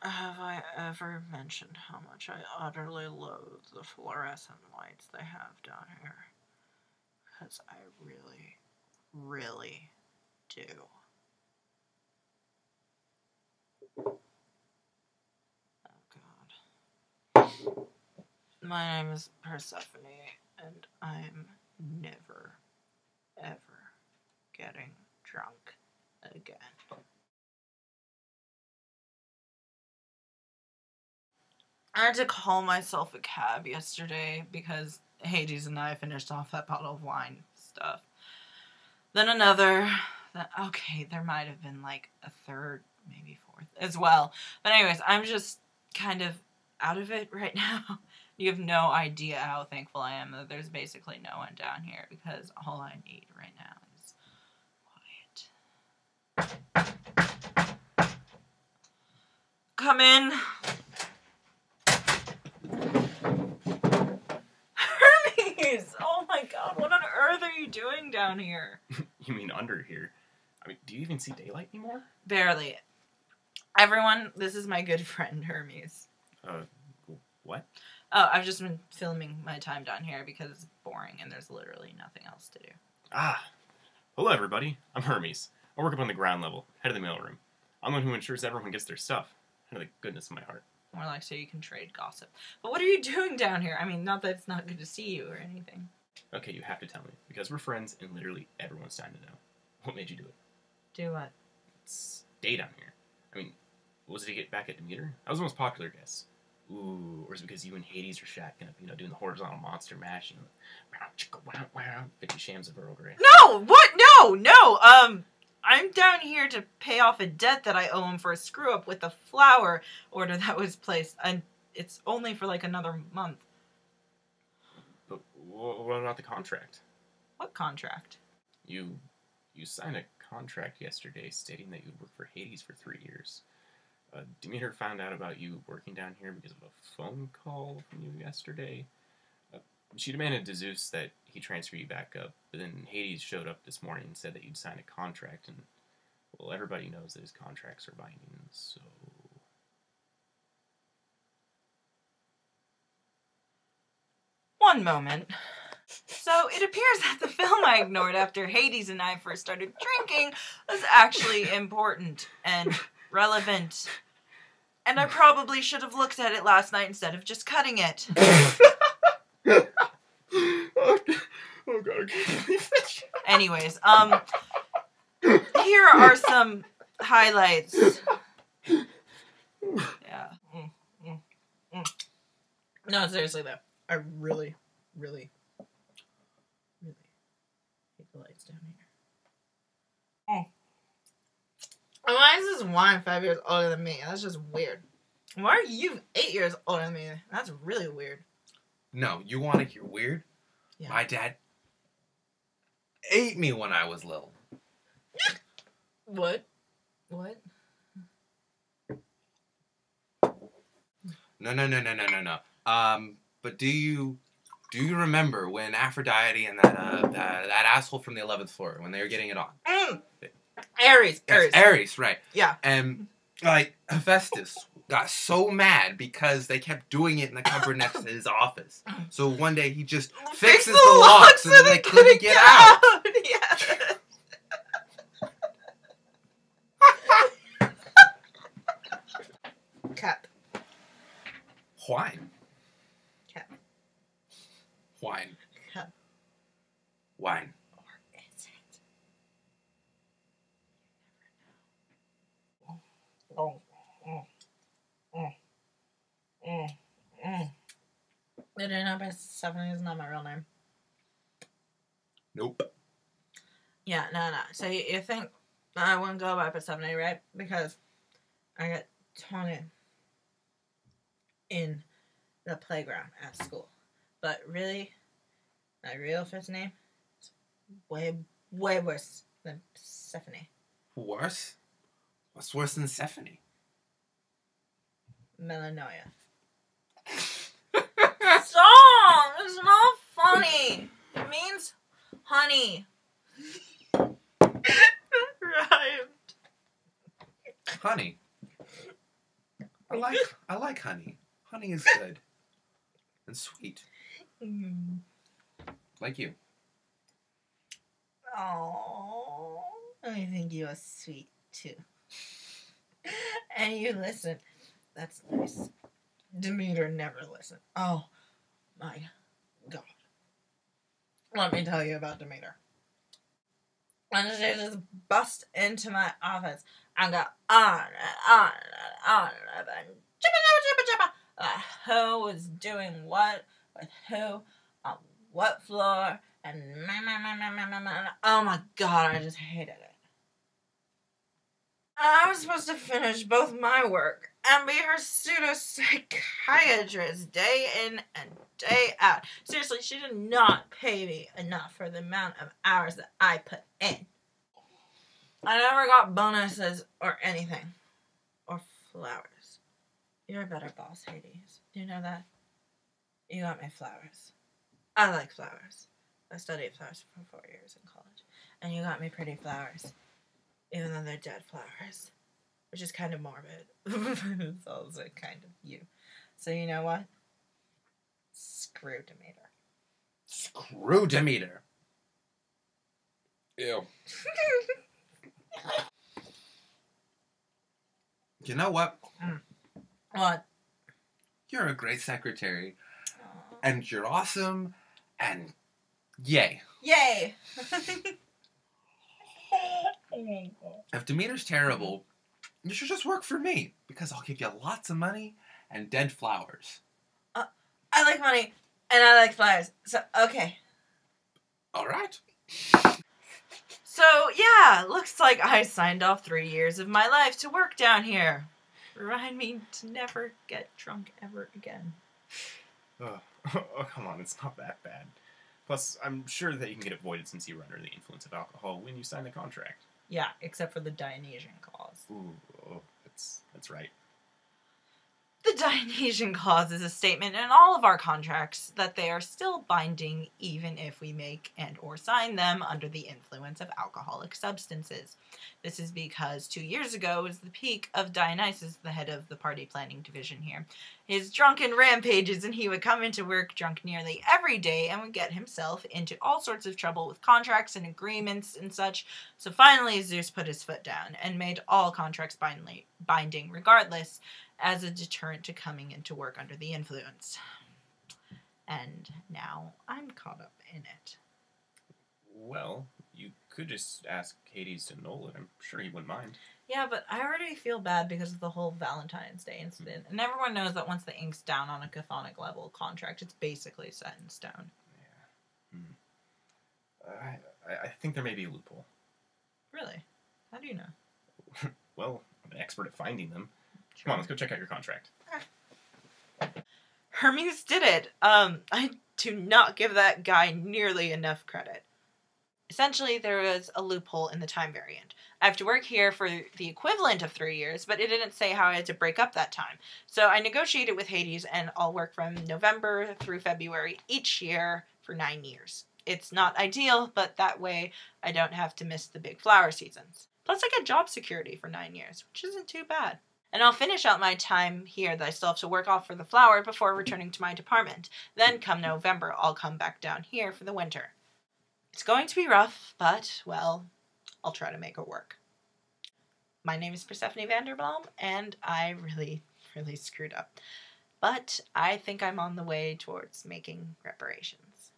Have I ever mentioned how much I utterly loathe the fluorescent lights they have down here? Because I really, really do. Oh god. My name is Persephone, and I'm never, ever getting drunk again. I had to call myself a cab yesterday because Hades and I finished off that bottle of wine stuff. Then another. Okay, there might have been like a third, maybe fourth as well. But anyways, I'm just kind of out of it right now. You have no idea how thankful I am that there's basically no one down here because all I need right now is quiet. Come in. Hermes! Oh my god, what on earth are you doing down here? You mean under here? I mean, do you even see daylight anymore? Barely. Everyone, this is my good friend Hermes. What? Oh, I've just been filming my time down here because it's boring and there's literally nothing else to do. Ah. Hello, everybody. I'm Hermes. I work up on the ground level, head of the mailroom. I'm the one who ensures everyone gets their stuff. Out of the goodness of my heart. More like so you can trade gossip. But what are you doing down here? I mean, not that it's not good to see you or anything. Okay, you have to tell me. Because we're friends and literally everyone's dying to know. What made you do it? Do what? Stay down here. I mean, was it to get back at Demeter? I was the most popular guest. Ooh, or is it because you and Hades are shacking up, doing the horizontal monster mash, 50 shams of Earl Grey? No! What? No! I'm down here to pay off a debt that I owe him for a screw-up with the flower order that was placed, and it's only for like another month. But what about the contract? What contract? You signed a contract yesterday stating that you'd work for Hades for 3 years. Demeter found out about you working down here because of a phone call from you yesterday. She demanded to Zeus that he transfer you back up, but then Hades showed up this morning and said that you'd signed a contract, and, well, everybody knows that his contracts are binding, so... One moment. So, it appears that the film I ignored after Hades and I first started drinking was actually important and relevant. And I probably should have looked at it last night instead of just cutting it. Oh god, I can't believe that. Anyways, here are some highlights. Yeah. No, seriously though. I really, really, really hate the lights down here. Why is this wine 5 years older than me? That's just weird. Why are you 8 years older than me? That's really weird. No, you want to hear weird? Yeah. My dad ate me when I was little. What? What? No. But do you remember when Aphrodite and that asshole from the 11th floor, when they were getting it on? Ares. Yes, Ares, right. Yeah. And, like, Hephaestus got so mad because they kept doing it in the cupboard next to his office. So one day he just fixes the locks so that they couldn't get out. Yeah. Cap. Wine. Cap. Wine. Cap. Wine. Or is it? It didn't know Persephone is not my real name. Nope. Yeah, no. So you think I wouldn't go by Persephone, right? Because I got taunted in the playground at school. But really, my real first name is way worse than Persephone. Worse? What's worse than Stephanie? Melanoia. Stop! It's not funny. It means honey. Rhymed. Honey. I like honey. Honey is good and sweet, like you. Oh, I think you are sweet too. And you listen. That's nice. Demeter never listened. Oh my God. Let me tell you about Demeter. And she just bust into my office and go on and on and on and chippa. Who was doing what with who on what floor and oh my God, I just hated it. I was supposed to finish both my work and be her pseudo-psychiatrist day in and day out. Seriously, she did not pay me enough for the amount of hours that I put in. I never got bonuses or anything. Or flowers. You're a better boss, Hades. Do you know that? You got me flowers. I like flowers. I studied flowers for 4 years in college. And you got me pretty flowers. Even though they're dead flowers. Which is kind of morbid. It's also kind of you. So you know what? Screw Demeter. Screw Demeter. Ew. You know what? What? You're a great secretary. Aww. And you're awesome. And yay. Yay! If Demeter's terrible, you should just work for me. Because I'll give you lots of money and dead flowers. I like money and I like flowers. So, okay. Alright. So, yeah, looks like I signed off 3 years of my life to work down here. Remind me to never get drunk ever again. Oh, come on, it's not that bad. Plus, I'm sure that you can get avoided since you were under the influence of alcohol when you signed the contract. Yeah, except for the Dionysian clause. Ooh, oh, that's right. The Dionysian clause is a statement in all of our contracts that they are still binding even if we make and or sign them under the influence of alcoholic substances. This is because 2 years ago was the peak of Dionysus, the head of the party planning division here. His drunken rampages, and he would come into work drunk nearly every day and would get himself into all sorts of trouble with contracts and agreements and such. So finally Zeus put his foot down and made all contracts binding regardless, as a deterrent to coming into work under the influence. And now I'm caught up in it. Well, you could just ask Hades to annul it. I'm sure he wouldn't mind. Yeah, but I already feel bad because of the whole Valentine's Day incident. And everyone knows that once the ink's down on a Chthonic level contract, it's basically set in stone. Yeah. I think there may be a loophole. Really? How do you know? Well, I'm an expert at finding them. Come on, let's go check out your contract. Hermes did it. I do not give that guy nearly enough credit. Essentially, there was a loophole in the time variant. I have to work here for the equivalent of 3 years, but it didn't say how I had to break up that time. So I negotiated with Hades, and I'll work from November through February each year for 9 years. It's not ideal, but that way I don't have to miss the big flower seasons. Plus, I get job security for 9 years, which isn't too bad. And I'll finish out my time here that I still have to work off for the flower before returning to my department. Then, come November, I'll come back down here for the winter. It's going to be rough, but, well, I'll try to make it work. My name is Persephone Vanderblom, and I really screwed up. But I think I'm on the way towards making reparations.